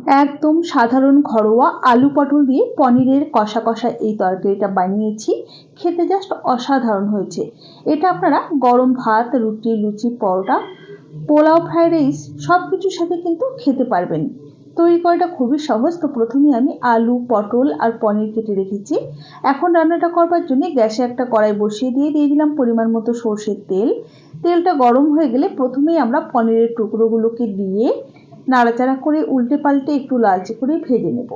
একদম সাধারণ ঘরোয়া আলু পটল দিয়ে পনিরের কষা কষা এই তরকারিটা বানিয়েছি। খেতে জাস্ট অসাধারণ হয়েছে। এটা আপনারা গরম ভাত, রুটি, লুচি, পরোটা, পোলাও, ফ্রাইড রাইস সব কিছুর সাথে কিন্তু খেতে পারবেন। তৈরি করাটা খুবই সহজ। তো প্রথমে আমি আলু, পটল আর পনির কেটে রেখেছি। এখন রান্নাটা করবার জন্য গ্যাসে একটা কড়াই বসিয়ে দিয়ে দিলাম পরিমাণ মতো সর্ষের তেল। তেলটা গরম হয়ে গেলে প্রথমেই আমরা পনিরের টুকরোগুলোকে দিয়ে নাড়াচাড়া করে উল্টে পাল্টে একটু লালচে করে ভেজে নেব।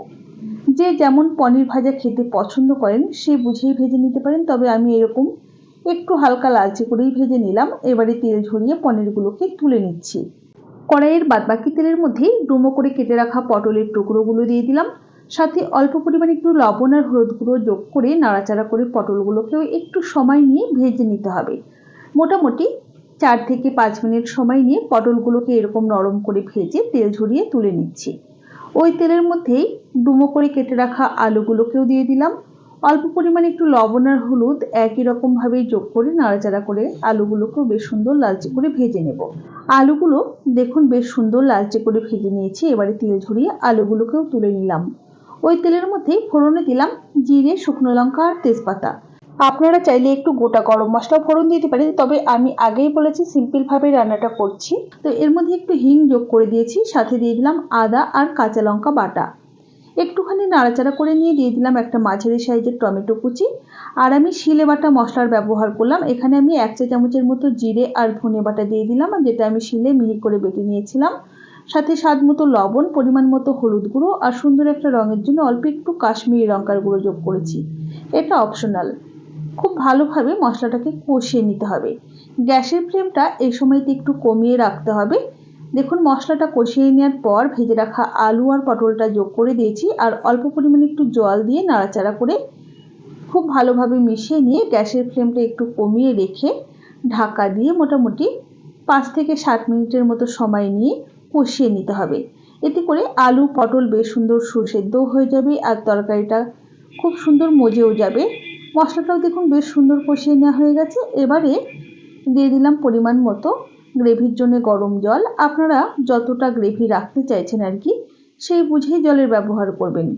যে যেমন পনির ভাজা খেতে পছন্দ করেন সে বুঝেই ভেজে নিতে পারেন, তবে আমি এরকম একটু হালকা লালচে করেই ভেজে নিলাম। এবারে তেল ঝরিয়ে পনিরগুলোকে তুলে নিচ্ছি। কড়াইয়ের বাদবাকি তেলের মধ্যে ডুমো করে কেটে রাখা পটলের টুকরোগুলো দিয়ে দিলাম। সাথে অল্প পরিমাণে একটু লবণ আর হলুদ গুঁড়ো যোগ করে নাড়াচাড়া করে পটলগুলোকেও একটু সময় নিয়ে ভেজে নিতে হবে। মোটামুটি 4 থেকে 5 মিনিট সময় নিয়ে পটলগুলোকে এরকম নরম করে ভেজে তেল ঝরিয়ে তুলে নিচ্ছি। ওই তেলের মধ্যেই ডুমো করে কেটে রাখা আলুগুলোকেও দিয়ে দিলাম। অল্প পরিমাণে একটু লবণ আর হলুদ একই রকমভাবেই যোগ করে নাড়াচাড়া করে আলুগুলোকেও বেশ সুন্দর লালচে করে ভেজে নেব। আলুগুলো দেখুন বেশ সুন্দর লালচে করে ভেজে নিয়েছি। এবারে তেল ঝরিয়ে আলুগুলোকেও তুলে নিলাম। ওই তেলের মধ্যেই ফোড়নে দিলাম জিরে, শুকনো লঙ্কা আর তেজপাতা। আপনারা চাইলে একটু গোটা গরম মশলা ফোড়ন দিতে পারেন, তবে আমি আগেই বলেছি সিম্পলভাবে রান্নাটা করছি। তো এর মধ্যে একটু হিং যোগ করে দিয়েছি, সাথে দিয়ে দিলাম আদা আর কাঁচা লঙ্কা বাটা। একটুখানি নাড়াচাড়া করে নিয়ে দিয়ে দিলাম একটা মাঝারি সাইজের টমেটো কুচি। আর আমি শিলে বাটা মশলার ব্যবহার করলাম। এখানে আমি 1 চা চামচের মতো জিরে আর ধনে বাটা দিয়ে দিলাম, যেটা আমি শিলে মিহি করে বেটে নিয়েছিলাম। সাথে স্বাদ মতো লবণ, পরিমাণ মতো হলুদ গুঁড়ো আর সুন্দর একটা রঙের জন্য অল্প একটু কাশ্মীরি লঙ্কার গুঁড়ো যোগ করেছি। এটা অপশনাল। খুব ভালোভাবে মশলাটাকে কষিয়ে নিতে হবে। গ্যাসের ফ্লেমটা এই সময়তে একটু কমিয়ে রাখতে হবে। দেখুন মশলাটা কষিয়ে নেওয়ার পর ভেজে রাখা আলু আর পটলটা যোগ করে দিয়েছি আর অল্প পরিমাণে একটু জল দিয়ে নাড়াচাড়া করে খুব ভালোভাবে মিশিয়ে নিয়ে গ্যাসের ফ্লেমটা একটু কমিয়ে রেখে ঢাকা দিয়ে মোটামুটি 5 থেকে 7 মিনিটের মতো সময় নিয়ে কষিয়ে নিতে হবে। এতে করে আলু পটল বেশ সুন্দর সুসেদ্ধও হয়ে যাবে আর তরকারিটা খুব সুন্দর মজেও যাবে। মশলাটাও দেখুন বেশ সুন্দর কষিয়ে নেওয়া হয়ে গেছে। এবারে দিয়ে দিলাম পরিমাণ মতো গ্রেভির জন্য গরম জল। আপনারা যতটা গ্রেভি রাখতে চাইছেন আর কি সেই বুঝেই জলের ব্যবহার করবেন।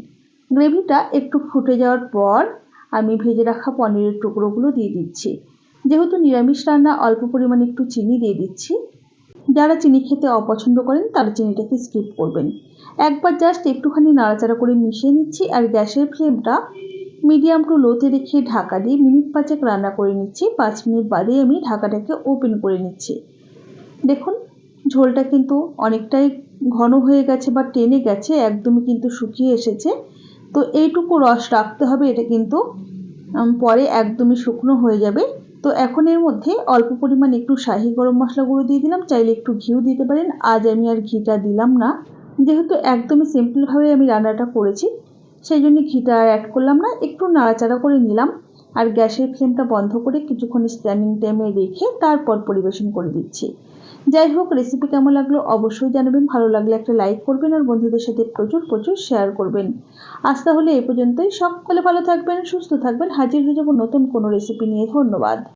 গ্রেভিটা একটু ফুটে যাওয়ার পর আমি ভেজে রাখা পনিরের টুকরোগুলো দিয়ে দিচ্ছি। যেহেতু নিরামিষ রান্না অল্প পরিমাণে একটু চিনি দিয়ে দিচ্ছি। যারা চিনি খেতে অপছন্দ করেন তারা চিনিটাকে স্কিপ করবেন। একবার জাস্ট একটুখানি নাড়াচাড়া করে মিশিয়ে নিচ্ছি আর গ্যাসের ফ্লেমটা মিডিয়াম টু লোতে রেখে ঢাকা দিয়ে মিনিট 5 রান্না করে নিচ্ছি। 5 মিনিট বাদে আমি ঢাকাটাকে ওপেন করে নিচ্ছি। দেখুন ঝোলটা কিন্তু অনেকটাই ঘন হয়ে গেছে বা টেনে গেছে, একদমই কিন্তু শুকিয়ে এসেছে। তো এইটুকু রস রাখতে হবে, এটা কিন্তু পরে একদমই শুকনো হয়ে যাবে। তো এখন এর মধ্যে অল্প পরিমাণ একটু শাহি গরম মশলা গুঁড়ো দিয়ে দিলাম। চাইলে একটু ঘিও দিতে পারেন, আজ আমি আর ঘিটা দিলাম না। যেহেতু একদমই সিম্পলভাবে আমি রান্নাটা করেছি সেই জন্য ঘিটা আর অ্যাড করলাম না। একটু নাড়াচাড়া করে নিলাম আর গ্যাসের ফ্লেমটা বন্ধ করে কিছুক্ষণ স্ট্যান্ডিং টাইমে রেখে তারপর পরিবেশন করে দিচ্ছি। যাই হোক, রেসিপি কেমন লাগলো অবশ্যই জানাবেন। ভালো লাগলে একটা লাইক করবেন আর বন্ধুদের সাথে প্রচুর প্রচুর শেয়ার করবেন। আজ তাহলে এই পর্যন্তই। সকলে ভালো থাকবেন, সুস্থ থাকবেন। হাজির হয়ে যাব নতুন কোনো রেসিপি নিয়ে। ধন্যবাদ।